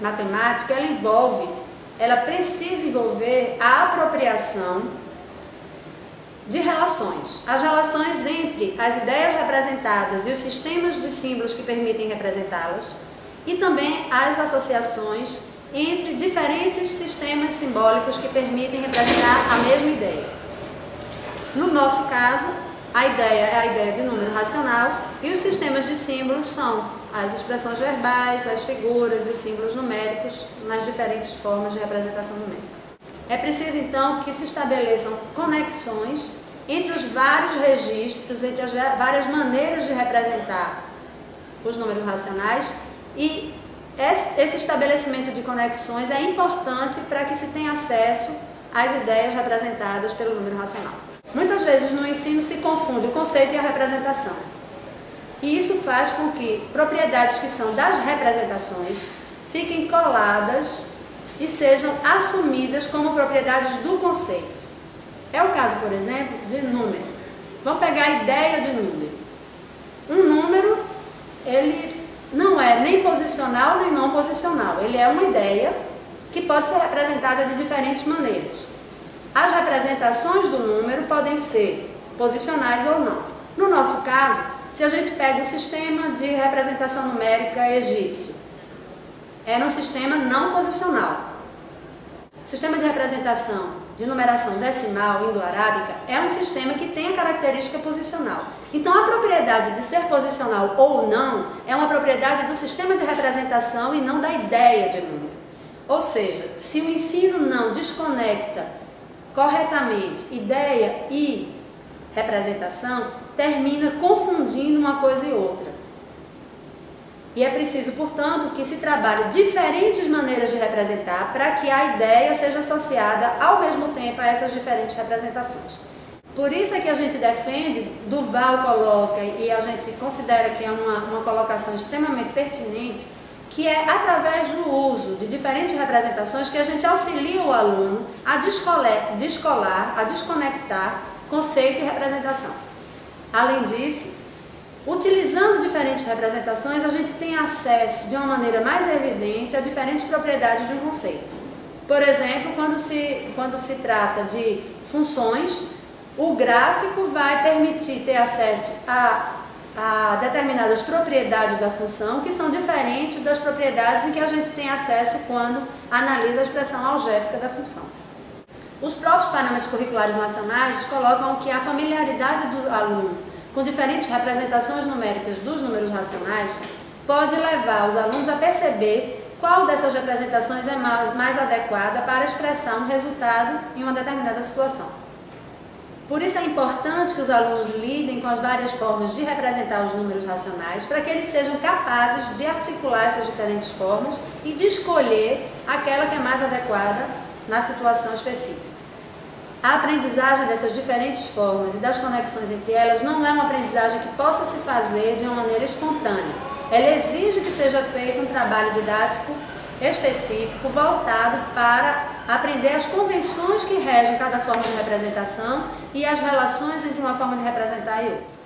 matemática, ela precisa envolver a apropriação de relações. As relações entre as ideias representadas e os sistemas de símbolos que permitem representá-las, e também as associações entre diferentes sistemas simbólicos que permitem representar a mesma ideia. No nosso caso, a ideia é a ideia de número racional e os sistemas de símbolos são as expressões verbais, as figuras e os símbolos numéricos nas diferentes formas de representação numérica. É preciso então que se estabeleçam conexões entre os vários registros, entre as várias maneiras de representar os números racionais, e esse estabelecimento de conexões é importante para que se tenha acesso às ideias representadas pelo número racional. Muitas vezes no ensino se confunde o conceito e a representação. E isso faz com que propriedades que são das representações fiquem coladas e sejam assumidas como propriedades do conceito. É o caso, por exemplo, de número. Vamos pegar a ideia de número. Um número, ele não é nem posicional nem não posicional. Ele é uma ideia que pode ser representada de diferentes maneiras. As representações do número podem ser posicionais ou não. No nosso caso, se a gente pega o sistema de representação numérica egípcio, era um sistema não posicional. O sistema de representação de numeração decimal indo-arábica é um sistema que tem a característica posicional. Então, a propriedade de ser posicional ou não é uma propriedade do sistema de representação e não da ideia de número. Ou seja, se o ensino não desconecta corretamente ideia e representação, termina confundindo uma coisa e outra. E é preciso, portanto, que se trabalhe diferentes maneiras de representar para que a ideia seja associada ao mesmo tempo a essas diferentes representações. Por isso é que a gente defende, Duval coloca, e a gente considera que é uma colocação extremamente pertinente, que é através do uso de diferentes representações que a gente auxilia o aluno a descolar, a desconectar conceito e representação. Além disso, utilizando diferentes representações, a gente tem acesso de uma maneira mais evidente a diferentes propriedades de um conceito. Por exemplo, quando se trata de funções, o gráfico vai permitir ter acesso a determinadas propriedades da função que são diferentes das propriedades em que a gente tem acesso quando analisa a expressão algébrica da função. Os próprios parâmetros curriculares nacionais colocam que a familiaridade do aluno com diferentes representações numéricas dos números racionais pode levar os alunos a perceber qual dessas representações é mais adequada para expressar um resultado em uma determinada situação. Por isso é importante que os alunos lidem com as várias formas de representar os números racionais para que eles sejam capazes de articular essas diferentes formas e de escolher aquela que é mais adequada na situação específica. A aprendizagem dessas diferentes formas e das conexões entre elas não é uma aprendizagem que possa se fazer de uma maneira espontânea. Ela exige que seja feito um trabalho didático específico voltado para aprender as convenções que regem cada forma de representação e as relações entre uma forma de representar e outra.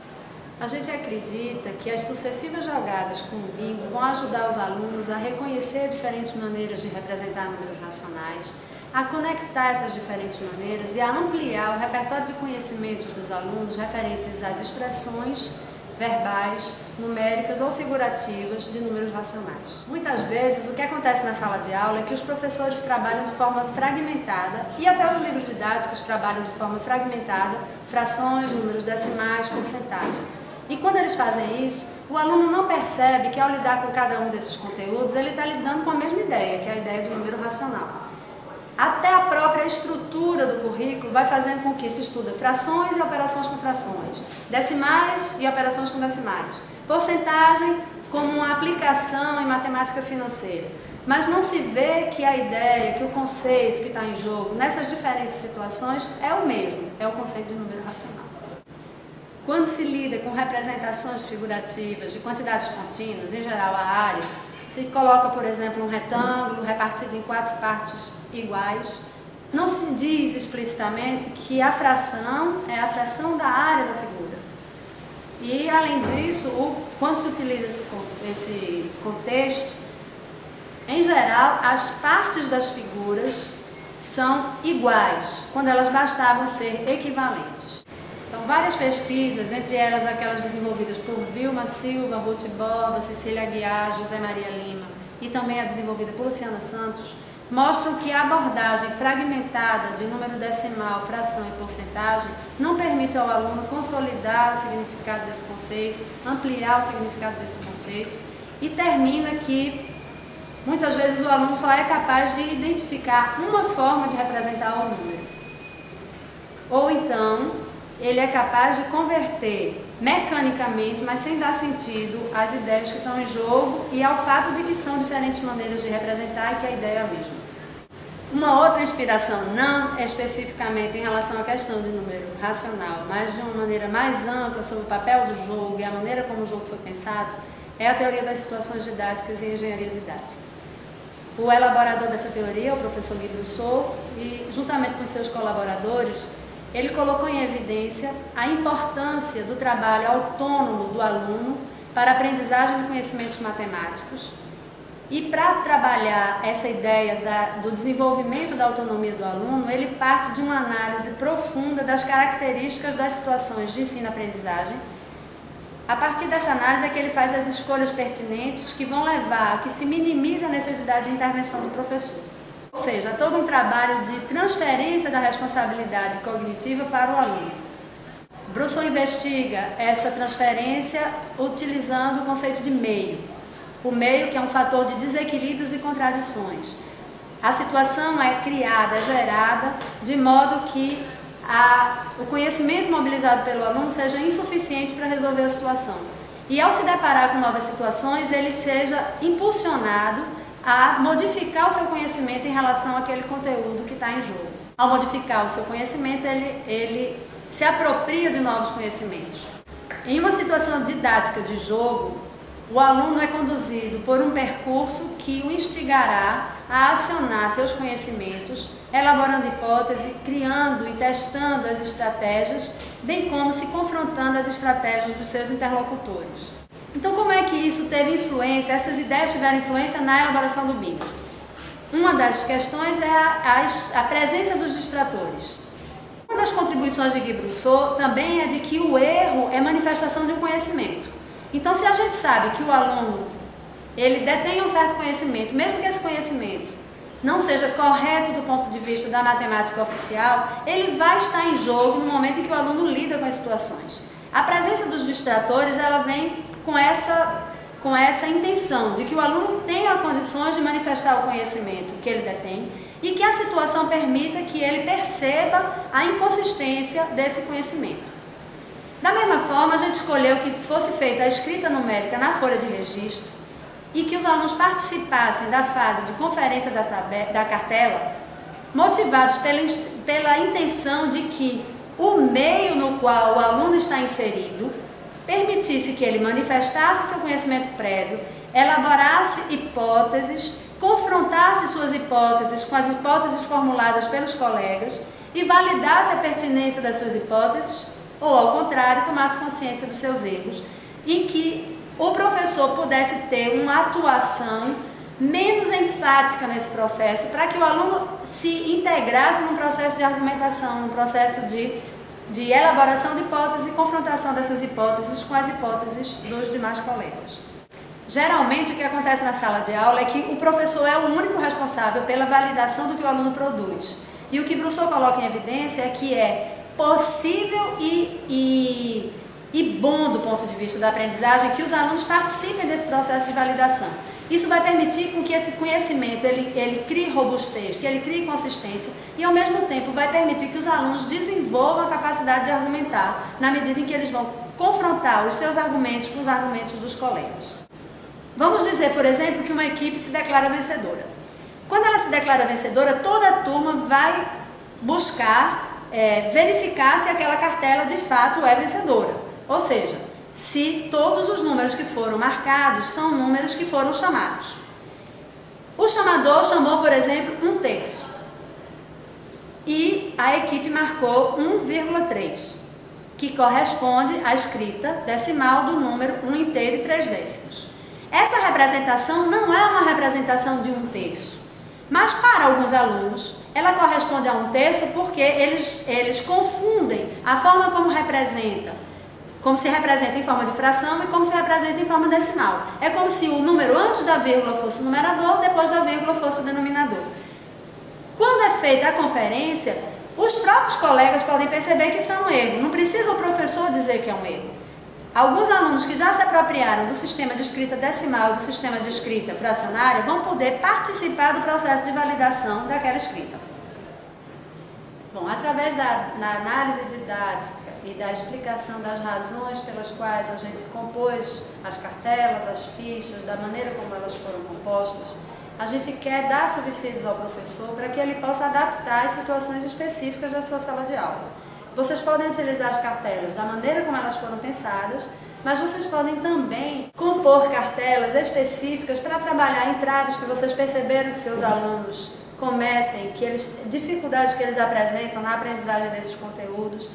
A gente acredita que as sucessivas jogadas com o bingo vão ajudar os alunos a reconhecer diferentes maneiras de representar números racionais, a conectar essas diferentes maneiras e a ampliar o repertório de conhecimentos dos alunos referentes às expressões verbais, numéricas ou figurativas de números racionais. Muitas vezes o que acontece na sala de aula é que os professores trabalham de forma fragmentada e até os livros didáticos trabalham de forma fragmentada, frações, números decimais, porcentagem. E quando eles fazem isso, o aluno não percebe que ao lidar com cada um desses conteúdos, ele está lidando com a mesma ideia, que é a ideia de número racional. Até a própria estrutura do currículo vai fazendo com que se estuda frações e operações com frações, decimais e operações com decimais, porcentagem como uma aplicação em matemática financeira. Mas não se vê que a ideia, que o conceito que está em jogo nessas diferentes situações é o mesmo, é o conceito de número racional. Quando se lida com representações figurativas de quantidades contínuas, em geral a área, se coloca, por exemplo, um retângulo repartido em 4 partes iguais, não se diz explicitamente que a fração é a fração da área da figura. E, além disso, quando se utiliza esse contexto, Em geral, as partes das figuras são iguais, quando elas bastavam ser equivalentes. Então, várias pesquisas, entre elas aquelas desenvolvidas por Vilma Silva, Ruth Borba, Cecília Aguiar, José Maria Lima e também a desenvolvida por Luciana Santos, mostram que a abordagem fragmentada de número decimal, fração e porcentagem não permite ao aluno consolidar o significado desse conceito, ampliar o significado desse conceito e termina que muitas vezes o aluno só é capaz de identificar uma forma de representar o número. Ou então, ele é capaz de converter mecanicamente, mas sem dar sentido, às ideias que estão em jogo e ao fato de que são diferentes maneiras de representar e que a ideia é a mesma. Uma outra inspiração, não especificamente em relação à questão de número racional, mas de uma maneira mais ampla sobre o papel do jogo e a maneira como o jogo foi pensado, é a teoria das situações didáticas e engenharia didática. O elaborador dessa teoria é o professor Guy Brousseau e, juntamente com seus colaboradores, ele colocou em evidência a importância do trabalho autônomo do aluno para a aprendizagem de conhecimentos matemáticos. E para trabalhar essa ideia do desenvolvimento da autonomia do aluno, ele parte de uma análise profunda das características das situações de ensino-aprendizagem. A partir dessa análise é que ele faz as escolhas pertinentes que vão levar a que se minimize a necessidade de intervenção do professor. Ou seja, todo um trabalho de transferência da responsabilidade cognitiva para o aluno. Brousseau investiga essa transferência utilizando o conceito de meio. O meio, que é um fator de desequilíbrios e contradições. A situação é criada, é gerada, de modo que o conhecimento mobilizado pelo aluno seja insuficiente para resolver a situação. E ao se deparar com novas situações, ele seja impulsionado a modificar o seu conhecimento em relação àquele conteúdo que está em jogo. Ao modificar o seu conhecimento, ele se apropria de novos conhecimentos. Em uma situação didática de jogo, o aluno é conduzido por um percurso que o instigará a acionar seus conhecimentos, elaborando hipóteses, criando e testando as estratégias, bem como se confrontando as estratégias dos seus interlocutores. Então, como é que isso teve influência, essas ideias tiveram influência na elaboração do BIM? Uma das questões é a presença dos distratores. Uma das contribuições de Guy Brousseau também é de que o erro é manifestação de um conhecimento. Então, se a gente sabe que o aluno ele detém um certo conhecimento, mesmo que esse conhecimento não seja correto do ponto de vista da matemática oficial, ele vai estar em jogo no momento em que o aluno lida com as situações. A presença dos distratores, ela vem com essa intenção de que o aluno tenha condições de manifestar o conhecimento que ele detém e que a situação permita que ele perceba a inconsistência desse conhecimento. Da mesma forma, a gente escolheu que fosse feita a escrita numérica na folha de registro e que os alunos participassem da fase de conferência da cartela, motivados pela intenção de que o meio no qual o aluno está inserido permitisse que ele manifestasse seu conhecimento prévio, elaborasse hipóteses, confrontasse suas hipóteses com as hipóteses formuladas pelos colegas e validasse a pertinência das suas hipóteses, ou ao contrário, tomasse consciência dos seus erros, e que o professor pudesse ter uma atuação menos enfática nesse processo, para que o aluno se integrasse num processo de argumentação, num processo de elaboração de hipóteses e confrontação dessas hipóteses com as hipóteses dos demais colegas. Geralmente, o que acontece na sala de aula é que o professor é o único responsável pela validação do que o aluno produz. E o que Brousseau coloca em evidência é que é possível e bom do ponto de vista da aprendizagem que os alunos participem desse processo de validação. Isso vai permitir com que esse conhecimento ele crie robustez, que ele crie consistência e ao mesmo tempo vai permitir que os alunos desenvolvam a capacidade de argumentar na medida em que eles vão confrontar os seus argumentos com os argumentos dos colegas. Vamos dizer, por exemplo, que uma equipe se declara vencedora. Quando ela se declara vencedora, toda a turma vai buscar verificar se aquela cartela de fato é vencedora. Ou seja, se todos os números que foram marcados são números que foram chamados. O chamador chamou, por exemplo, 1/3 e a equipe marcou 1,3, que corresponde à escrita decimal do número 1 inteiro e 3 décimos. Essa representação não é uma representação de 1/3, mas para alguns alunos ela corresponde a 1/3 porque eles confundem a forma como se representa em forma de fração e como se representa em forma decimal. É como se o número antes da vírgula fosse o numerador, depois da vírgula fosse o denominador. Quando é feita a conferência, os próprios colegas podem perceber que isso é um erro. Não precisa o professor dizer que é um erro. Alguns alunos que já se apropriaram do sistema de escrita decimal e do sistema de escrita fracionária vão poder participar do processo de validação daquela escrita. Bom, através da análise didática e da explicação das razões pelas quais a gente compôs as cartelas, as fichas, da maneira como elas foram compostas, a gente quer dar subsídios ao professor para que ele possa adaptar as situações específicas da sua sala de aula. Vocês podem utilizar as cartelas da maneira como elas foram pensadas, mas vocês podem também compor cartelas específicas para trabalhar entraves que vocês perceberam que seus alunos cometem, dificuldades que eles apresentam na aprendizagem desses conteúdos.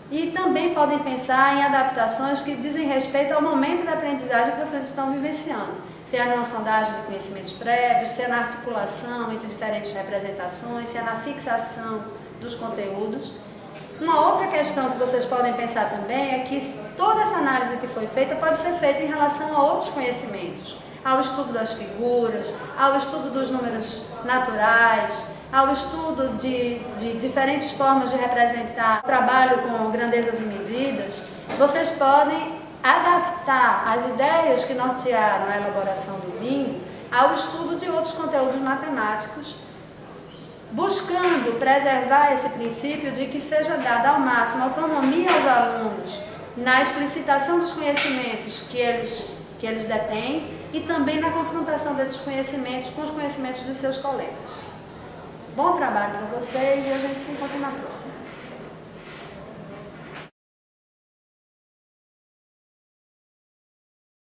E também podem pensar em adaptações que dizem respeito ao momento da aprendizagem que vocês estão vivenciando. Se é na sondagem de conhecimentos prévios, se é na articulação entre diferentes representações, se é na fixação dos conteúdos. Uma outra questão que vocês podem pensar também é que toda essa análise que foi feita pode ser feita em relação a outros conhecimentos, ao estudo das figuras, ao estudo dos números naturais, ao estudo de diferentes formas de representar o trabalho com grandezas e medidas. Vocês podem adaptar as ideias que nortearam a elaboração do vinho ao estudo de outros conteúdos matemáticos, buscando preservar esse princípio de que seja dada ao máximo autonomia aos alunos na explicitação dos conhecimentos que eles detêm e também na confrontação desses conhecimentos com os conhecimentos de seus colegas. Bom trabalho para vocês e a gente se encontra na próxima.